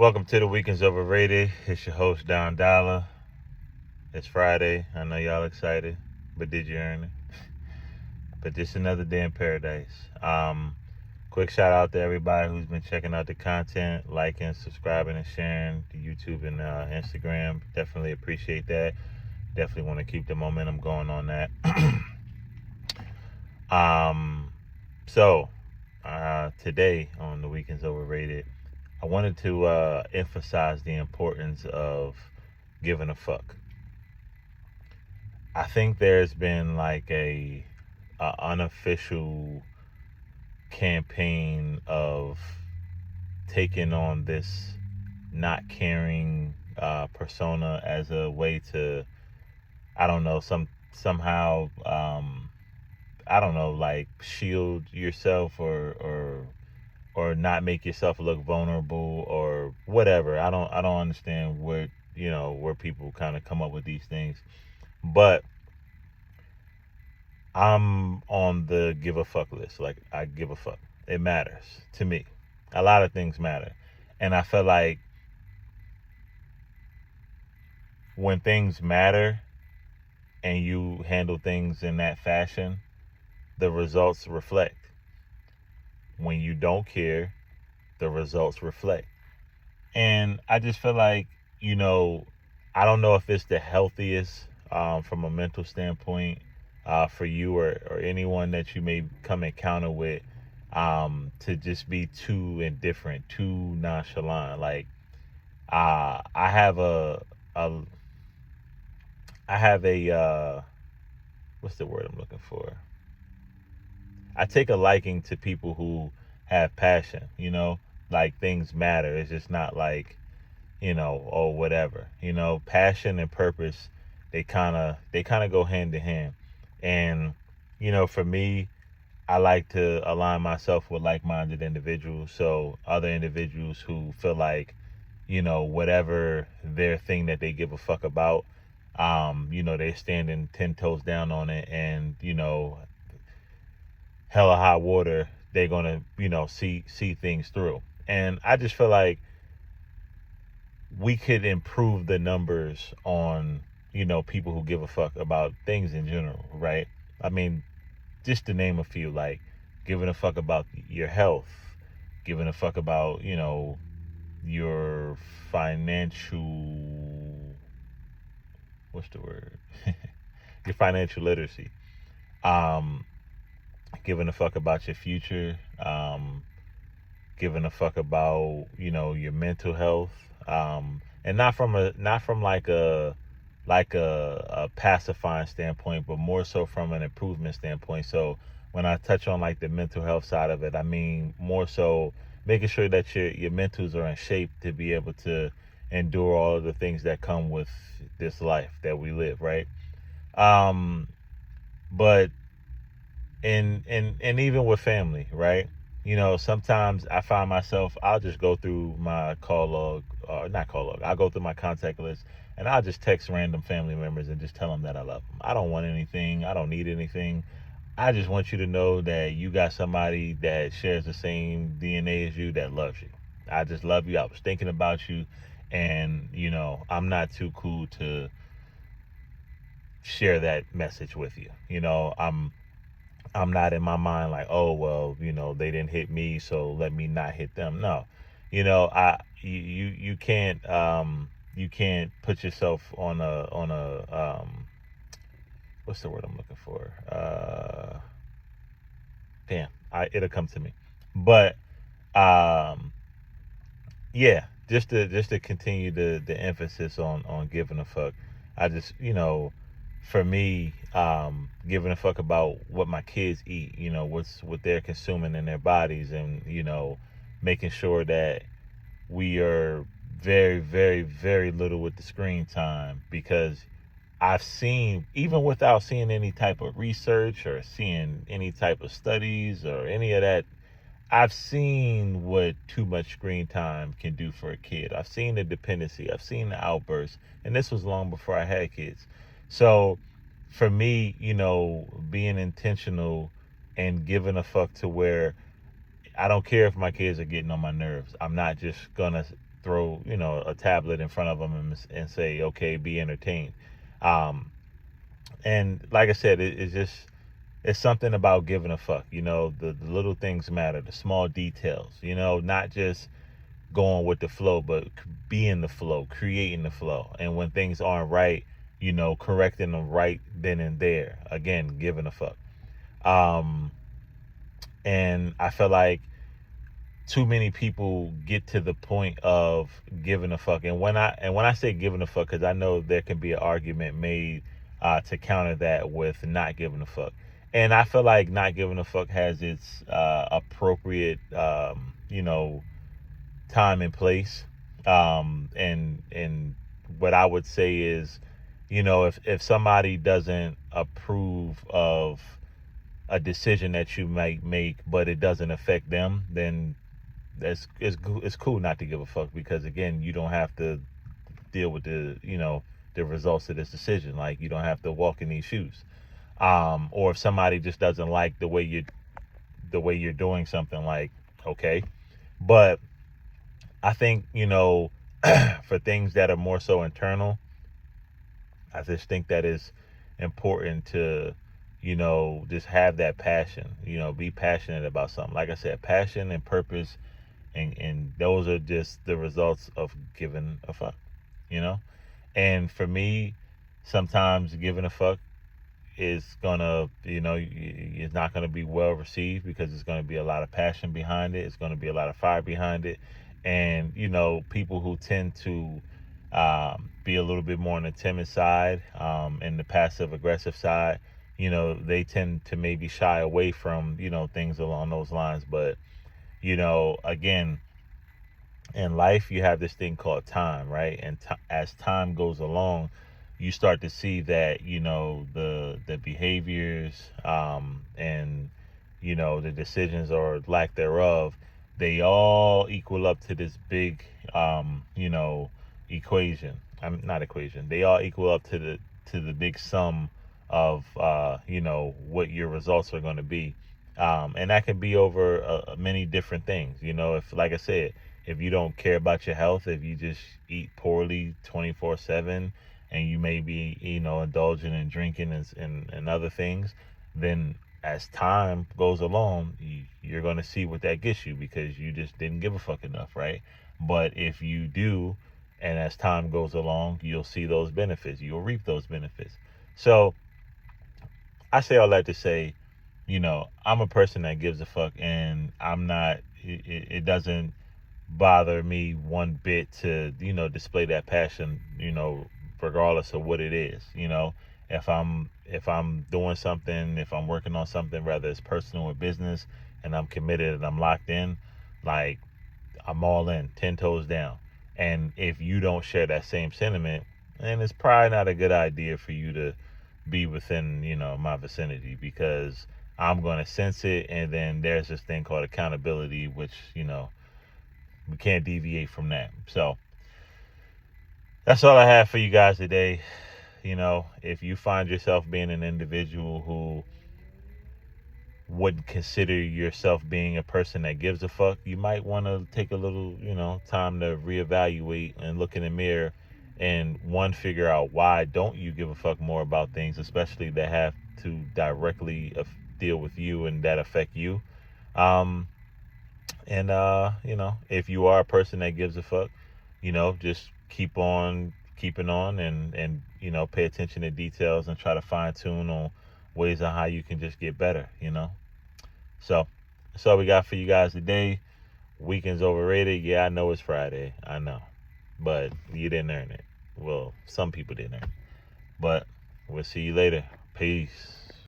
Welcome to the Weekends Overrated. It's your host, Don Dollar. It's Friday. I know y'all excited, but did you earn it? But just another day in paradise. Quick shout out to everybody who's been checking out the content, liking, subscribing, and sharing the YouTube and Instagram. Definitely appreciate that. Definitely want to keep the momentum going on that. So today on the Weekends Overrated, I wanted to emphasize the importance of giving a fuck. I think there's been like a unofficial campaign of taking on this not caring persona as a way to, I don't know, somehow I don't know, like shield yourself or not make yourself look vulnerable or whatever. I don't understand where people kind of come up with these things. But I'm on the give a fuck list. Like, I give a fuck. It matters to me. A lot of things matter. And I feel like when things matter and you handle things in that fashion, the results reflect. When you don't care, the results reflect. And I just feel like, I don't know if it's the healthiest from a mental standpoint for you or anyone that you may come encounter with, to just be too indifferent, too nonchalant. Like, I have a I have a what's the word I'm looking for? I take a liking to people who have passion. Like, things matter. It's just not like, or whatever. Passion and purpose, they kind of go hand in hand. And for me, I like to align myself with like-minded individuals. So other individuals who feel like, whatever their thing that they give a fuck about, they're standing 10 toes down on it, and hella high water, they're gonna, see things through. And I just feel like we could improve the numbers on, people who give a fuck about things in general, right? I mean, just to name a few, like giving a fuck about your health, giving a fuck about, your financial, what's the word? Your financial literacy. Um, Giving a fuck about your future. Giving a fuck about, your mental health. And not from like a pacifying standpoint, but more so from an improvement standpoint. So when I touch on like the mental health side of it, I mean more so making sure that your mentals are in shape to be able to endure all of the things that come with this life that we live, right? Um, but and even with family, right? Sometimes I find myself, I'll just go through my call log, or not call log, I'll go through my contact list, and I'll just text random family members and just tell them that I love them. I don't want anything. I don't need anything. I just want you to know that you got somebody that shares the same DNA as you that loves you. I just love you. I was thinking about you, and I'm not too cool to share that message with you. I'm not in my mind like, oh well, they didn't hit me, so let me not hit them. No, you can't put yourself on a what's the word I'm looking for? Damn, it'll come to me. But um, yeah, just to continue the emphasis on giving a fuck. I just, for me, giving a fuck about what my kids eat, what they're consuming in their bodies, and making sure that we are very, very, very little with the screen time. Because I've seen, even without seeing any type of research or seeing any type of studies or any of that, I've seen what too much screen time can do for a kid. I've seen the dependency. I've seen the outbursts. And this was long before I had kids. So for me, being intentional and giving a fuck to where I don't care if my kids are getting on my nerves. I'm not just gonna throw, a tablet in front of them and say, okay, be entertained. And like I said, it's something about giving a fuck. The little things matter, the small details, not just going with the flow, but be in the flow, creating the flow. And when things aren't right, correcting them right then and there. Again, giving a fuck. And I feel like too many people get to the point of giving a fuck. And when I say giving a fuck, because I know there can be an argument made to counter that with not giving a fuck. And I feel like not giving a fuck has its appropriate, time and place. And what I would say is, if somebody doesn't approve of a decision that you might make, but it doesn't affect them, then it's cool not to give a fuck, because again, you don't have to deal with the results of this decision. Like, you don't have to walk in these shoes. Or if somebody just doesn't like the way you're doing something, like, okay. But I think, for things that are more so internal, I just think that it's important to, just have that passion, be passionate about something. Like I said, passion and purpose, and those are just the results of giving a fuck, And for me, sometimes giving a fuck is gonna, it's not gonna be well received, because it's gonna be a lot of passion behind it. It's gonna be a lot of fire behind it. And, people who tend to be a little bit more on the timid side, and the passive aggressive side, they tend to maybe shy away from, things along those lines. But, again, in life, you have this thing called time, right? And as time goes along, you start to see that, the behaviors, and, the decisions or lack thereof, they all equal up to this big, equation. I'm not equation. They all equal up to the big sum of, what your results are going to be. And that can be over many different things. If, like I said, if you don't care about your health, if you just eat poorly 24/7, and you may be, indulging in drinking and other things, then as time goes along, you're going to see what that gets you, because you just didn't give a fuck enough, right? But if you do, and as time goes along, you'll see those benefits. You'll reap those benefits. So I say all that to say, I'm a person that gives a fuck, and I'm not, it doesn't bother me one bit to, display that passion, regardless of what it is. If I'm doing something, if I'm working on something, whether it's personal or business, and I'm committed and I'm locked in, like, I'm all in, 10 toes down. And if you don't share that same sentiment, then it's probably not a good idea for you to be within, my vicinity, because I'm going to sense it. And then there's this thing called accountability, which, we can't deviate from that. So that's all I have for you guys today. If you find yourself being an individual who wouldn't consider yourself being a person that gives a fuck, you might want to take a little, time to reevaluate and look in the mirror, and figure out, why don't you give a fuck more about things, especially that have to directly deal with you and that affect you. And if you are a person that gives a fuck, just keep on keeping on, and pay attention to details, and try to fine tune on ways on how you can just get better. So that's all we got for you guys today. Weekend's overrated. Yeah, I know it's Friday. I know. But you didn't earn it. Well, some people didn't earn it. But we'll see you later. Peace.